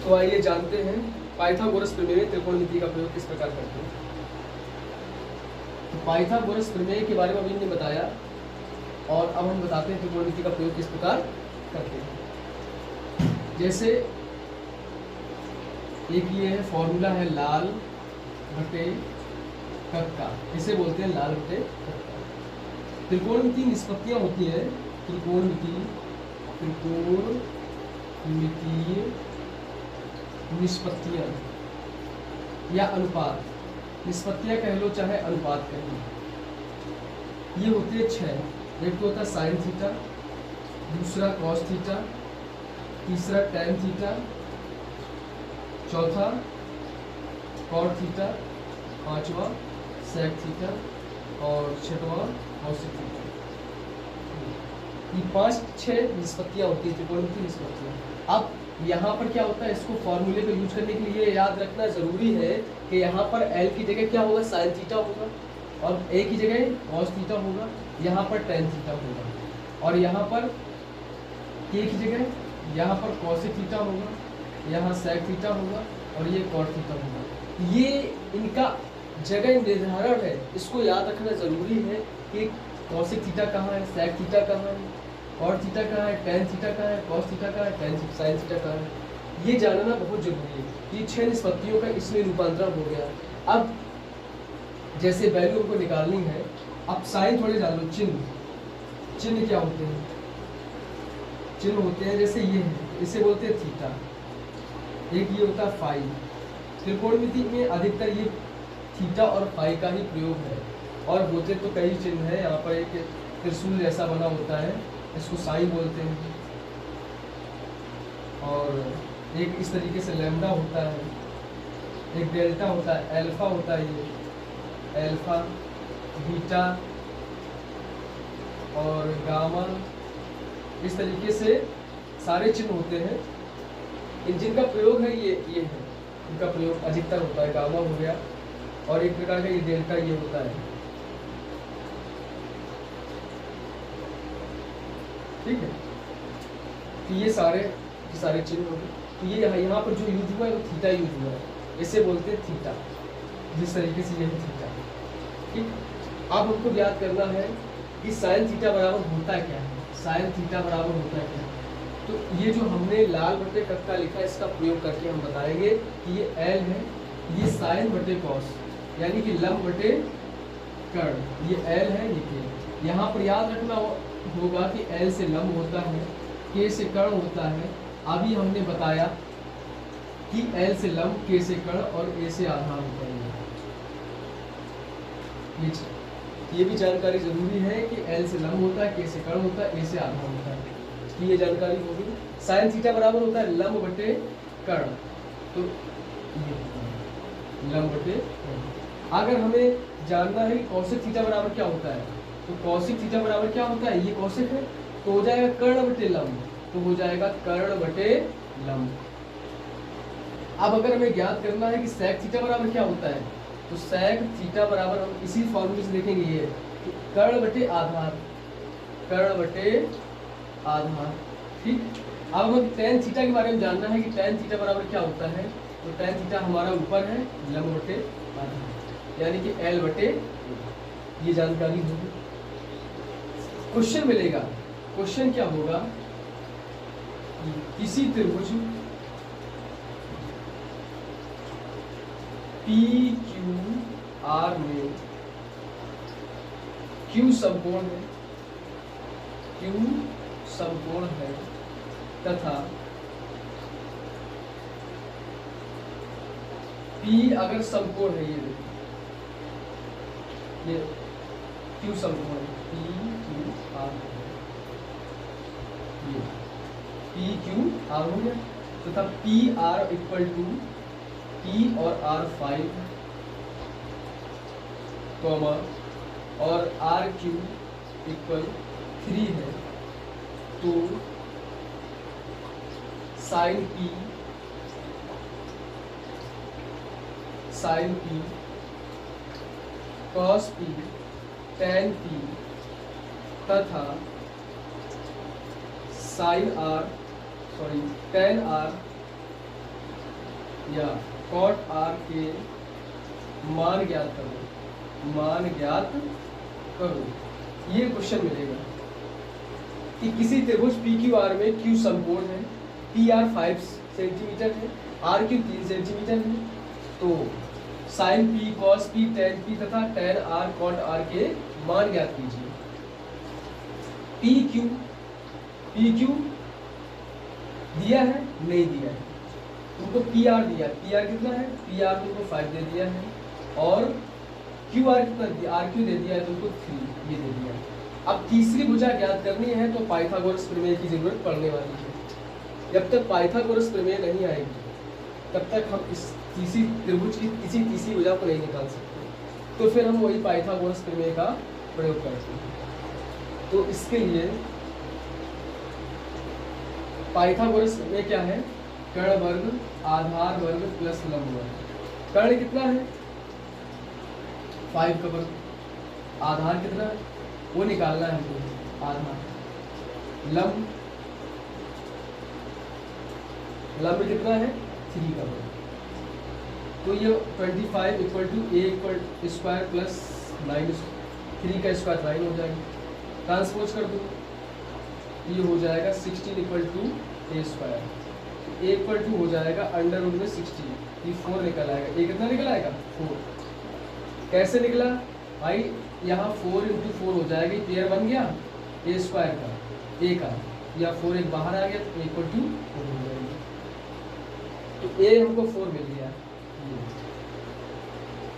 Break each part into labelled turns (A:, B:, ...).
A: तो आइए जानते हैं पाइथागोरस प्रमेय में त्रिकोणमिति का प्रयोग किस प्रकार करते हैं। तो पाइथागोरस प्रमेय के बारे में अभी ने बताया और अब हम बताते हैं त्रिकोणमिति का प्रयोग किस प्रकार करते हैं। जैसे एक ये है फॉर्मूला है लाल बटे कक्का, इसे बोलते हैं लाल बटे कक्का। त्रिकोणमिति निष्पत्तियां होती है, त्रिकोणमितीय निष्पत्तियां या अनुपात, निष्पत्तियां कह लो चाहे अनुपात कह लो, ये होते हैं 6। एक तो होता है साइन थीटा, दूसरा कॉस थीटा, तीसरा टैन थीटा, चौथा कॉट थीटा, पांचवा सेक थीटा और छठवां कॉसेक थीटा। ये 5-6 निष्पत्तियां होती है त्रिकोणमितीय निष्पत्तियां। अब यहाँ पर क्या होता है, इसको फॉर्मूले को यूज करने के लिए याद रखना जरूरी है कि यहाँ पर एल की जगह क्या होगा, साइन थीटा होगा, और ए की जगह कॉस थीटा होगा, यहाँ पर टैन थीटा होगा, और यहाँ पर के की जगह यहाँ पर कॉसेक थीटा होगा, यहाँ सेक थीटा होगा और ये कॉट थीटा होगा। ये इनका जगह निर्धारण है, इसको याद रखना जरूरी है कि कॉसेक थीटा कहाँ है, सेक थीटा कहाँ है, कॉट थीटा कहाँ है, टैन थीटा कहाँ है, कॉस थीटा कहाँ है, साइन थीटा कहाँ है। ये जानना बहुत जरूरी है। ये 6 निष्पत्तियों का इसमें रूपांतरण हो गया। अब जैसे वैल्यू हमको निकालनी है, अब साइन थोड़े जान लो। चिन्ह क्या होते हैं, चिन्ह होते हैं जैसे ये है, इसे बोलते हैं थीटा। एक ये होता है फाई। त्रिकोणमिति में अधिकतर ये थीटा और फाई का ही प्रयोग है, और होते तो कई चिन्ह है। यहाँ पर एक त्रिशूल जैसा बना होता है, इसको साइन बोलते हैं, और एक इस तरीके से लैम्डा होता है, एक डेल्टा होता है, अल्फा होता है, ये अल्फा, बीटा और गामा, इस तरीके से सारे चिन्ह होते हैं। इन जिनका प्रयोग है ये है, इनका प्रयोग अधिकतर होता है। गामा हो गया, और एक प्रकार का ये डेल्टा ये होता है, ठीक है। तो ये सारे चिन्ह हो गए। तो ये यहाँ पर जो यूज हुआ है वो थीटा यूज हुआ है, इसे बोलते हैं थीटा, जिस तरीके से ये है थीटा, ठीक। अब हमको याद करना है कि साइन थीटा बराबर होता क्या है, साइन थीटा बराबर होता है क्या। तो ये जो हमने लाल बटे कक्का लिखा है, इसका प्रयोग करके हम बताएंगे कि ये एल है, ये साइन बटे कॉस यानी कि लंब बटे कर्ण, ये एल है, ये के। यहाँ पर याद रखना होगा कि एल से लंब होता है, के से कर्ण होता है। अभी हमने बताया कि एल से लंब, के से कर्ण और ए से आधार होता है। ये भी जानकारी जरूरी है कि एल से लंब होता है, के से कर्ण होता है, ए से आधार होता है। ये जानकारी होगी। साइन थीटा बराबर होता है लंब बटे कर्ण, तो ये लंब बटे कर्ण। अगर हमें जानना है कि कौशिक थीटा बराबर क्या होता है, तो कौशिक थीटा बराबर क्या होता है, ये कौशिक है तो हो जाएगा कर्ण बटे लंब, तो हो जाएगा कर्ण बटे लंब। अब अगर हमें ज्ञात करना है कि सेक थीटा बराबर क्या होता है, तो सेक थीटा बराबर हम इसी फॉर्मूले से देखेंगे, ये कर्ण बटे आधार, कर्ण बटे आधार, ठीक। अब हमें टैन थीटा के बारे में जानना है कि टैन थीटा बराबर क्या होता है, तो टैन थीटा हमारा ऊपर है, लंब बटे आधार यानी कि एल बटे, ये जानकारी होगी। क्वेश्चन मिलेगा, क्वेश्चन क्या होगा, किसी त्रिभुज PQR में Q समकोण है, Q समकोण है तथा P अगर समकोण है, ये देखिए ये Q समकोण है, PQR ये PQR हो गया तथा PR इक्वल टू P और R 5 कॉमा और RQ इक्वल 3 है, तो sine P cos P tan P तथा साइन R टैन R या कॉट आर के मान ज्ञात करो, मान ज्ञात करो। ये क्वेश्चन मिलेगा कि किसी त्रिभुज पी क्यू आर में क्यू समकोण है, पी आर 5 सेंटीमीटर है, आर क्यू 3 सेंटीमीटर है, तो sine P, cos P, tan P तथा टेन आर, कॉट आर के मान ज्ञात कीजिए। पी क्यू दिया है, नहीं दिया है, तुमको पी आर दिया, पी आर कितना है, पी आर तुमको 5 दे दिया है, और क्यू आर कितना दिया, आर क्यू दे दिया है तुमको 3, ये दे दिया है। अब तीसरी भुजा ज्ञात करनी है तो पाइथागोरस प्रमेय की जरूरत पड़ने वाली है। जब तक पाइथागोरस प्रमेय नहीं आएगी तब तक हम इस तीसरी त्रिभुज की किसी तीसरी भुजा को नहीं निकाल सकते, तो फिर हम वही पाइथागोरस प्रमेय का प्रयोग करते हैं। तो इसके लिए पाइथागोरस प्रमेय क्या है, कर्ण वर्ग आधार वर्ग प्लस लंब वर्ग। कर्ण कितना है, 5 का वर्ग, आधार कितना है वो निकालना है हमको, आधार, लंब कितना है 3 का वर्ग। तो ये 25 equal to a equal square plus -3 का स्क्वायर 9 हो जाएगा। ट्रांसपोज कर दो, ये हो जाएगा 16 इक्वल टू ए स्क्वायर, तो ए इक्वल टू हो जाएगा अंडर रूट में 16, ये 4 निकल आएगा। ए कितना निकल आएगा 4। कैसे निकला भाई, यहाँ 4 × 4 हो जाएगा, पेयर बन गया ए स्क्वायर का, ए का, या 4 एक बाहर आ गया तो इक्वल टू 4 हो जाएगी। तो ए हमको 4 मिल गया,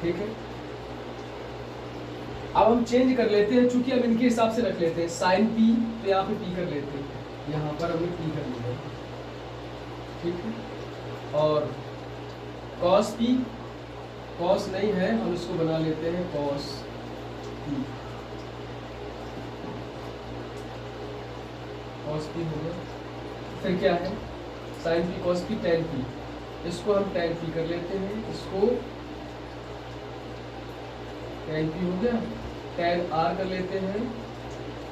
A: ठीक है। अब हम चेंज कर लेते हैं, चूंकि हम इनके हिसाब से रख लेते हैं, साइन पी तो यहाँ पे पी कर लेते हैं, यहाँ पर हमने पी कर लिया, ठीक है। और कॉस पी, कॉस नहीं है हम इसको बना लेते हैं कॉस पी, कॉस पी हो गया। फिर क्या है, sine P cos P tan P, इसको हम टेन पी कर लेते हैं, इसको टेन पी हो गया, टेन आर कर लेते हैं,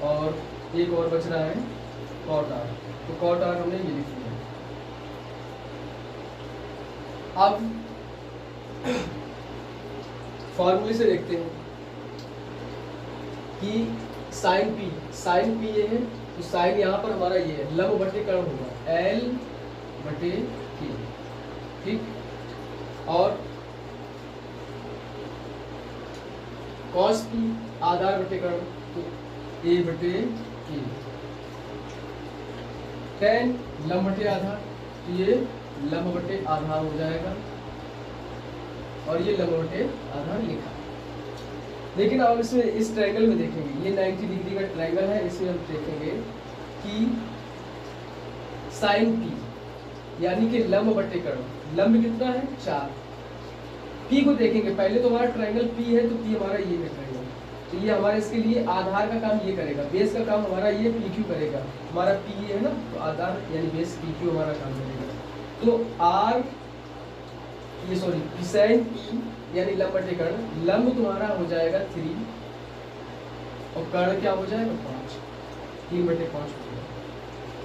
A: और एक और बच रहा है कॉट आर, तो कॉट आर हमने ये लिख लिया। अब फॉर्मूले से देखते हैं कि साइन पी ये है, तो साइन यहाँ पर हमारा ये है, लंब बटे कर्ण होगा L बटे K, ठीक। और कॉस पी आधार बटे कर्ण, तो A बटे K, टेन लंब बटे आधार, तो ये लंब बटे आधार हो जाएगा, और ये लंब बटे आधार लिखा। लेकिन अब इसमें इस ट्रायंगल में देखेंगे, ये 90 डिग्री का ट्रायंगल है, इसमें हम देखेंगे कि साइन पी यानी कि लंब बटे कर्ण, लंब कितना है 4, पी को देखेंगे। पहले तो हमारा ट्रायंगल पी है, तो पी हमारा ये है ट्रायंगल, तो ये हमारा इसके लिए आधार का काम ये करेगा, बेस का काम हमारा ये पी क्यू करेगा, हमारा पी है ना, तो आधार यानी बेस पी क्यू हमारा काम करेगा। तो आर ये सॉरी साइन पी यानी लंब बटे कर्ण, लंब तुम्हारा हो जाएगा 3 और कर्ण क्या हो जाएगा 5, 3 बटे 5 हो जाएगा,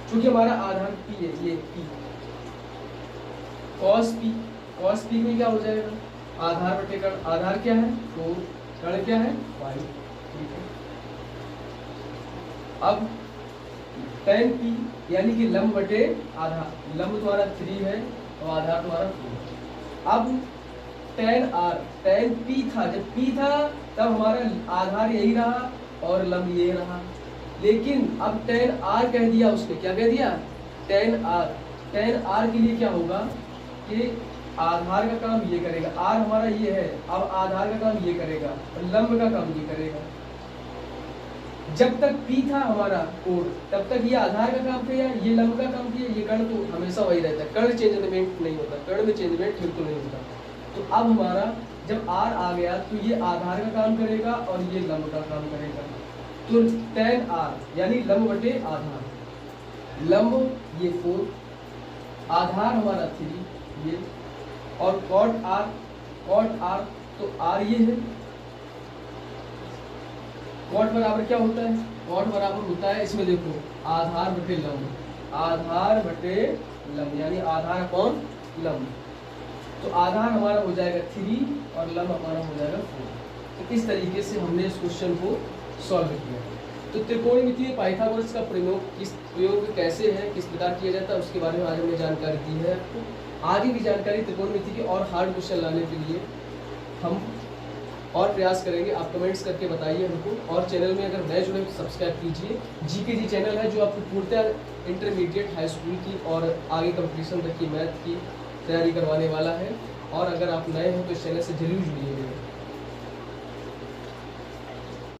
A: क्योंकि हमारा आधार पी है, ये पी। कॉस पी में क्या हो जाएगा, आधार बटे कर्ण, आधार क्या है 4, कर्ण क्या है 5, ठीक है। अब टेन पी यानी कि लंब बटे आधार, लंब तुम्हारा 3 है और आधार तुम्हारा 4। अब टेन आर, टेन पी था, जब पी था तब हमारा आधार यही रहा और लंब ये रहा, लेकिन अब टेन आर कह दिया उसने, क्या कह दिया टेन आर। टेन आर के लिए क्या होगा कि आधार का काम ये करेगा, आर हमारा ये है, अब आधार का काम ये करेगा और लंब का काम ये करेगा। जब तक पी था हमारा कोड तब तक ये आधार का काम किया, ये लंब का काम किया, ये कर्ण तो हमेशा वही रहता है, कर्ण चेंजमेंट नहीं होता, कर्ण में चेंजमेंट बिल्कुल नहीं होता। तो अब हमारा जब आर आ गया तो ये आधार का काम करेगा और ये लंब का काम करेगा, तो टेन आर यानी लंब बटे आधार, लंब ये 4, आधार हमारा 3 ये, और कॉट आर तो आर ये है। कॉट बराबर क्या होता है, कॉट बराबर होता है इसमें देखो आधार बटे लंब, आधार बटे लंब यानी आधार अपॉन लंब। तो आधार हमारा हो जाएगा 3 और लंब हमारा हो जाएगा 4। तो इस तरीके से हमने इस क्वेश्चन को सॉल्व किया। तो त्रिकोणमितीय पाइथागोरस का प्रयोग कैसे है, किस प्रकार किया जाता है, उसके बारे में आज हमने जानकारी दी है आपको। आगे भी जानकारी त्रिकोणमिति की और हार्ड क्वेश्चन लाने के लिए हम और प्रयास करेंगे। आप कमेंट्स करके बताइए हमको, और चैनल में अगर नए जुड़े तो सब्सक्राइब कीजिए। GKG चैनल है जो आपको पूर्णतः इंटरमीडिएट, हाई स्कूल की और आगे कंपटीशन तक की मैथ की तैयारी करवाने वाला है। और अगर आप नए हैं तो इस चैनल से जरूर जुड़िएगा।